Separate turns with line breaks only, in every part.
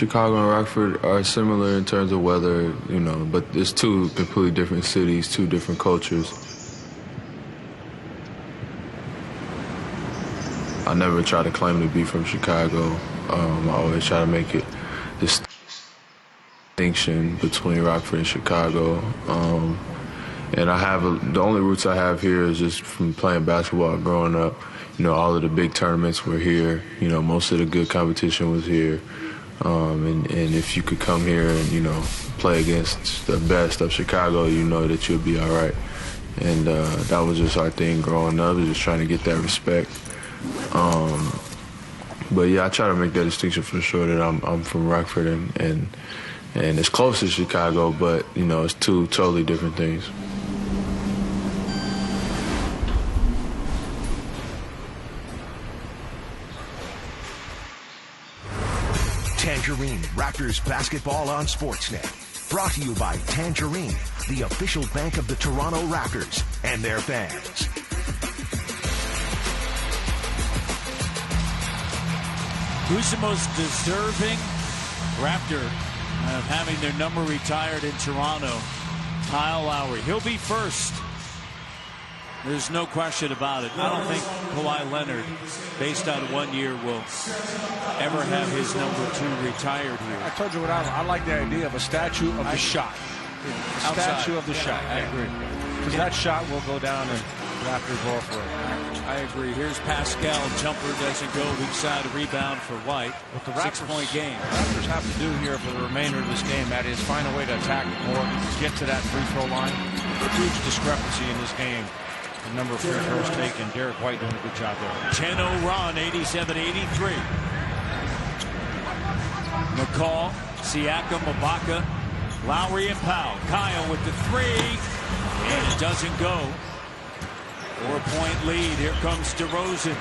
Chicago and Rockford are similar in terms of weather, you know, but it's two completely different cities, two different cultures. I never try to claim to be from Chicago. I always try to make it distinction between Rockford and Chicago. And I have the only roots I have here is just from playing basketball growing up. You know, all of the big tournaments were here. You know, most of the good competition was here. And if you could come here and, you know, play against the best of Chicago, you know that you'll be all right. And that was just our thing growing up, just trying to get that respect. But yeah, I try to make that distinction for sure that I'm from Rockford and it's close to Chicago, but, you know, it's two totally different things.
Tangerine, Raptors basketball on Sportsnet. Brought to you by Tangerine, the official bank of the Toronto Raptors and their fans.
Who's the most deserving Raptor of having their number retired in Toronto? Kyle Lowry. He'll be first. There's no question about it. I don't think Kawhi Leonard, based on 1 year, will ever have his number 2 retired here.
I told you what I like the idea of a statue of the shot. A statue of the shot. I agree. Because that shot will go down and Raptors ball for it.
I agree. Here's Pascal. Jumper doesn't go. Weak side rebound for White.
What the
6-point game.
Raptors have to do here for the remainder of this game, that is find a way to attack it more, get to that free throw line. A huge discrepancy in this game. The number of free throws taken. Derek White doing a good job there.
10-0 run, 87-83. McCall, Siakam, Ibaka, Lowry, and Powell. Kyle with the 3, and it doesn't go. 4-point lead. Here comes DeRozan.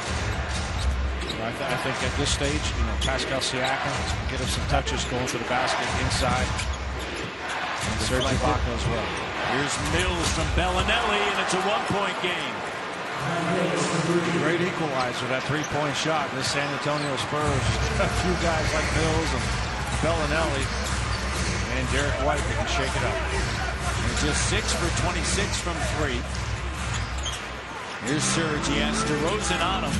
I think at this stage, you know, Pascal Siakam get us some touches going to the basket inside. And Serge Ibaka as well.
Here's Mills from Bellinelli, and it's a 1-point game.
Great equalizer, that 3-point shot. This San Antonio Spurs, a few guys like Mills and Bellinelli and Derek White that can shake it up.
And just 6 for 26 from 3. Here's Serge. He has DeRozan on him.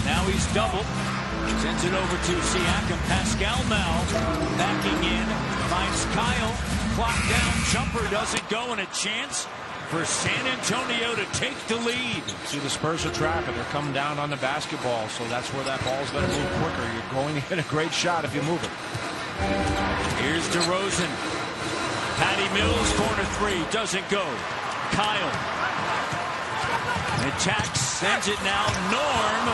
Now he's doubled. Sends it over to Siakam. Pascal now backing in. Finds Kyle. Clock down. Jumper doesn't go, and a chance for San Antonio to take the lead.
See, the Spurs are trapping. They're coming down on the basketball, so that's where that ball's going to move quicker. You're going to hit a great shot if you move it.
Here's DeRozan. Patty Mills, corner 3. Doesn't go. Kyle. Attacks, sends it now. Norm.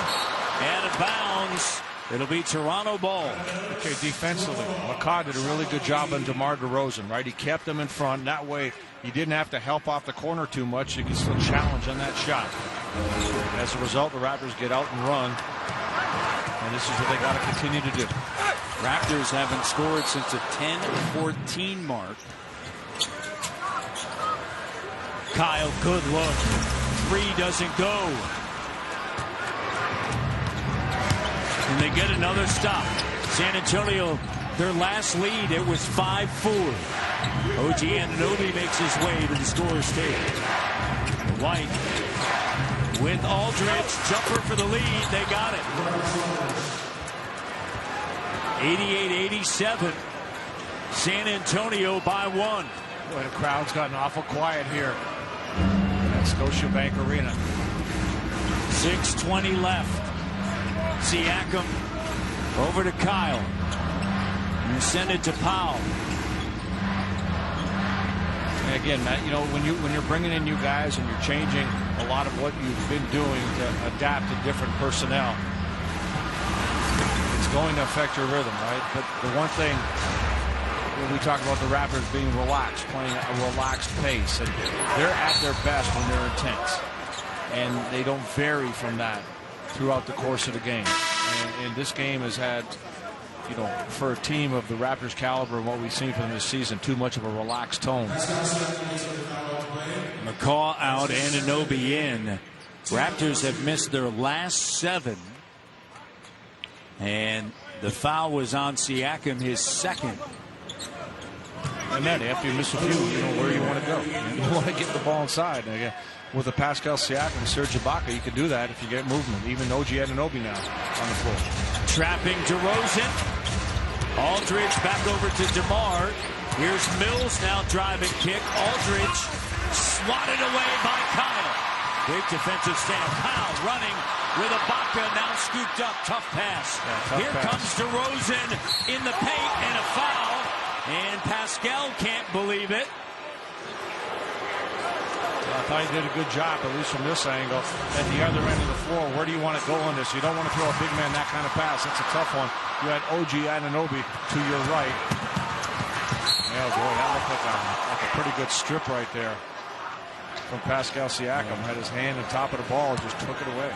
Out of bounds. It'll be Toronto ball.
Okay, defensively, McCaw did a really good job on DeMar DeRozan, right? He kept him in front. That way, you didn't have to help off the corner too much. You could still challenge on that shot. As a result, the Raptors get out and run. And this is what they got to continue to do.
Raptors haven't scored since the 10-14 mark. Kyle, good look. 3 doesn't go. And they get another stop. San Antonio, their last lead, it was 5-4. OG Anunoby makes his way to the scorer's table. White with Aldridge. Jumper for the lead. They got it. 88-87. San Antonio by 1.
Boy, the crowd's gotten awful quiet here at Scotiabank Arena.
6:20 left. Siakam over to Kyle. You send it to Powell.
And again, Matt, you know, when you're bringing in new guys and you're changing a lot of what you've been doing to adapt to different personnel, it's going to affect your rhythm, right? But the one thing, when we talk about the Raptors being relaxed, playing at a relaxed pace, and they're at their best when they're intense, and they don't vary from that throughout the course of the game. And this game has had, you know, for a team of the Raptors' caliber and what we've seen from this season, too much of a relaxed tone.
McCaw out, Anunoby in. Raptors have missed their last 7. And The foul was on Siakam, his second.
And then after you miss a few, you know where you want to go. You want to get the ball inside. And again, with the Pascal Siakam and Serge Ibaka, you can do that if you get movement. Even OG Anunoby now on the floor.
Trapping DeRozan. Aldridge back over to DeMar. Here's Mills now driving kick. Aldridge swatted away by Kyle. Great defensive stand. Kyle running with Ibaka now scooped up. Tough pass.
Yeah,
Here
pass.
comes DeRozan in the paint and a foul. And Pascal can't believe it.
I thought he did a good job, at least from this angle. At the other end of the floor, where do you want to go on this? You don't want to throw a big man that kind of pass. That's a tough one. You had OG Anunoby to your right. Yeah, boy, that looked like a pretty good strip right there from Pascal Siakam. Had his hand on top of the ball, just took it away.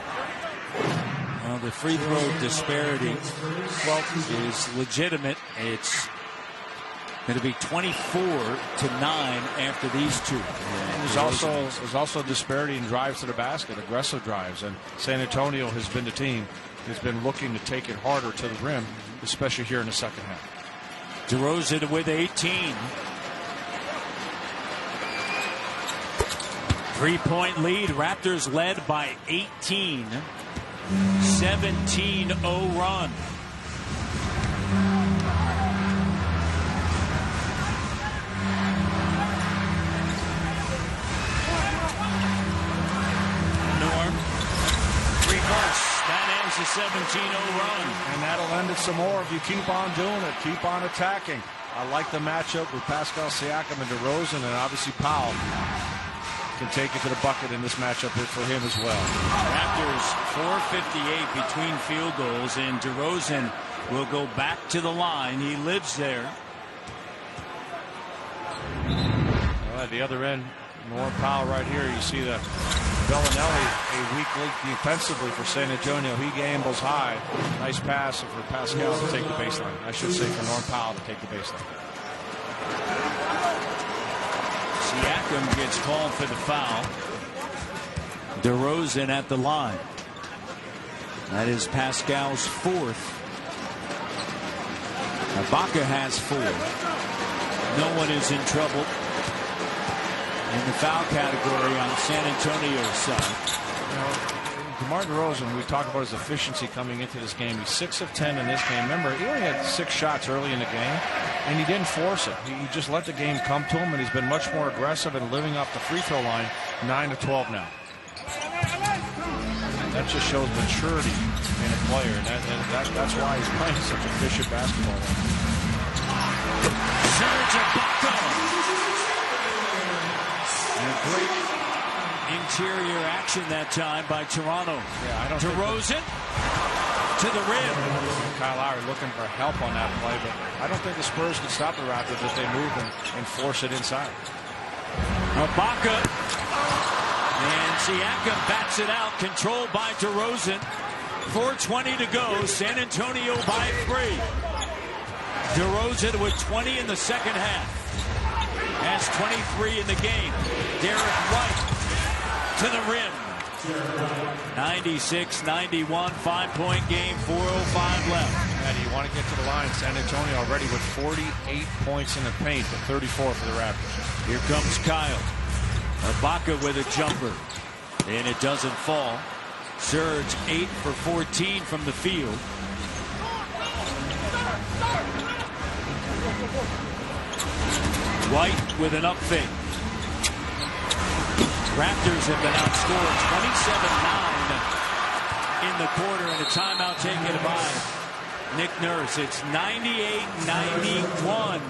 Well, the free throw disparity is legitimate. It's going to be 24-9 after these two.
And there's also disparity in drives to the basket, aggressive drives. And San Antonio has been the team who's been looking to take it harder to the rim, especially here in the second half.
DeRozan with 18. 3-point lead. Raptors led by 18. 17-0 run. A 17-0 run.
And that'll end it some more if you keep on doing it, keep on attacking. I like the matchup with Pascal Siakam and DeRozan, and obviously Powell can take it to the bucket in this matchup for him as well.
Raptors 458 between field goals, and DeRozan will go back to the line. He lives there.
Well, at the other end, Norm Powell right here. You see the Bellinelli, a weak link defensively for San Antonio. He gambles high. Nice pass for Pascal to take the baseline. I should say for Norm Powell to take the baseline.
Siakam gets called for the foul. DeRozan at the line. That is Pascal's fourth. Ibaka has 4. No one is in trouble in the foul category on San Antonio's side.
You know, DeMar DeRozan, we talked about his efficiency coming into this game. He's 6 of 10 in this game. Remember, he only had 6 shots early in the game, and he didn't force it. He just let the game come to him, and he's been much more aggressive and living up the free throw line. 9 of 12 now. That just shows maturity in a player, and that's why he's playing such efficient basketball.
Serge Ibaka. And great interior action that time by Toronto.
Yeah, I don't
DeRozan to the rim.
Kyle Lowry looking for help on that play, but I don't think the Spurs can stop the Raptors if they move and force it inside.
Ibaka and Siakam bats it out, controlled by DeRozan. 4:20 to go. San Antonio by 3. DeRozan with 20 in the second half. Has 23 in the game. Derek White to the rim. 96-91, 5-point game, 4:05 left.
And you want to get to the line. San Antonio already with 48 points in the paint, but 34 for the Raptors.
Here comes Kyle. Ibaka with a jumper, and it doesn't fall. Serge 8 for 14 from the field. White with an up fake. Raptors have been outscored 27-9 in the quarter, and a timeout taken by Nick Nurse. It's 98-91.